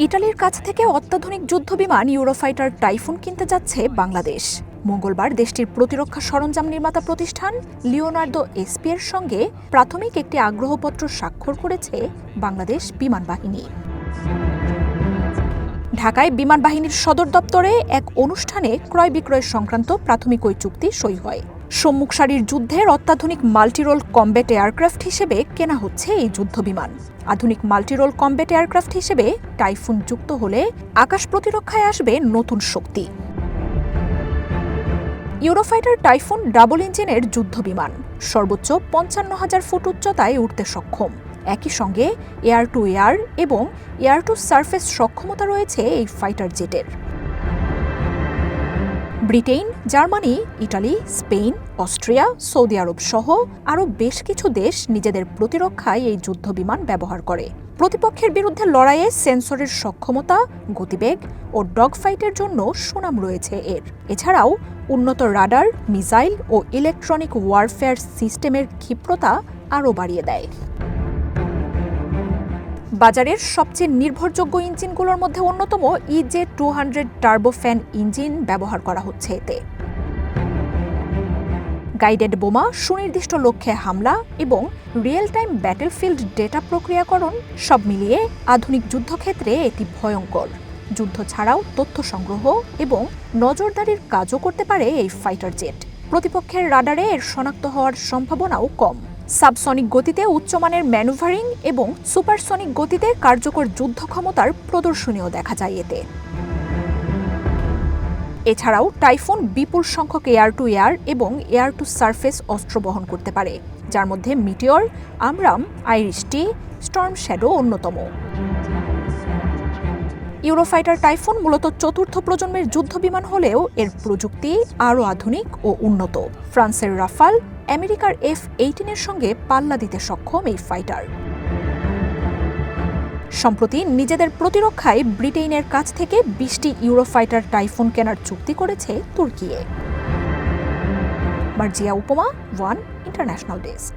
ইতালির কাছ থেকে অত্যাধুনিক যুদ্ধবিমান ইউরোফাইটার টাইফুন কিনতে যাচ্ছে বাংলাদেশ। মঙ্গলবার দেশটির প্রতিরক্ষা সরঞ্জাম নির্মাতা প্রতিষ্ঠান লিওনার্দো এসপিএর সঙ্গে প্রাথমিক একটি আগ্রহপত্র স্বাক্ষর করেছে বাংলাদেশ বিমান বাহিনী। ঢাকায় বিমান বাহিনীর সদর দপ্তরে এক অনুষ্ঠানে ক্রয় বিক্রয় সংক্রান্ত প্রাথমিক ওই চুক্তি সই হয়। সম্মুখ সারির যুদ্ধের অত্যাধুনিক মাল্টিরোল কমব্যাট এয়ারক্রাফট হিসেবে কেনা হচ্ছে এই যুদ্ধবিমান। আধুনিক মাল্টিরোল কমব্যাট এয়ারক্রাফট হিসেবে টাইফুন যুক্ত হলে আকাশ প্রতিরক্ষায় আসবে নতুন শক্তি। ইউরোফাইটার টাইফুন ডাবল ইঞ্জিনের যুদ্ধবিমান, সর্বোচ্চ ৫৫,০০০ ফুট উচ্চতায় উঠতে সক্ষম। একই সঙ্গে এয়ার টু এয়ার এবং এয়ার টু সারফেস সক্ষমতা রয়েছে এই ফাইটার জেটের। Britain, Germany, Italy, Spain, Austria, Saudi Arab সহ আরও বেশ কিছু দেশ নিজেদের প্রতিরক্ষায় এই যুদ্ধবিমান ব্যবহার করে। প্রতিপক্ষের বিরুদ্ধে লড়াইয়ে সেন্সরের সক্ষমতা, গতিবেগ ও ডগ ফাইটের জন্য সুনাম রয়েছে এর। এছাড়াও উন্নত রাডার, মিসাইল ও ইলেকট্রনিক ওয়ারফেয়ার সিস্টেমের ক্ষিপ্রতা আরও বাড়িয়ে দেয়। বাজারের সবচেয়ে নির্ভরযোগ্য ইঞ্জিনগুলোর মধ্যে অন্যতম EJ-200 টার্বোফ্যান ইঞ্জিন ব্যবহার করা হচ্ছে এতে। গাইডেড বোমা, সুনির্দিষ্ট লক্ষ্যে হামলা এবং রিয়েল টাইম ব্যাটেলফিল্ড ডেটা প্রক্রিয়াকরণ সব মিলিয়ে আধুনিক যুদ্ধক্ষেত্রে এটি ভয়ঙ্কর। যুদ্ধ ছাড়াও তথ্য সংগ্রহ এবং নজরদারির কাজও করতে পারে এই ফাইটার জেট। প্রতিপক্ষের রাডারে এর শনাক্ত হওয়ার সম্ভাবনাও কম। সাবসনিক গতিতে উচ্চমানের ম্যানুভারিং এবং সুপারসনিক গতিতে কার্যকর যুদ্ধ ক্ষমতার প্রদর্শনীও দেখা যায় এতে। এছাড়াও টাইফুন বিপুল সংখ্যক এয়ার টু এয়ার এবং এয়ার টু সারফেস অস্ত্র বহন করতে পারে, যার মধ্যে মিটিওর, আমরাম, আইরিশ-টি, স্টর্ম শ্যাডো অন্যতম। ইউরোফাইটার টাইফুন মূলত চতুর্থ প্রজন্মের যুদ্ধবিমান হলেও এর প্রযুক্তি আরও আধুনিক ও উন্নত। ফ্রান্সের রাফাল, আমেরিকার F-18-এর সঙ্গে পাল্লা দিতে সক্ষম এই ফাইটার। সম্প্রতি নিজেদের প্রতিরক্ষায় ব্রিটেনের কাছ থেকে 20টি ইউরোফাইটার টাইফুন কেনার চুক্তি করেছে তুর্কি। মার্জিয়া উপমা, ওয়ান ইন্টারন্যাশনাল ডেস্ক।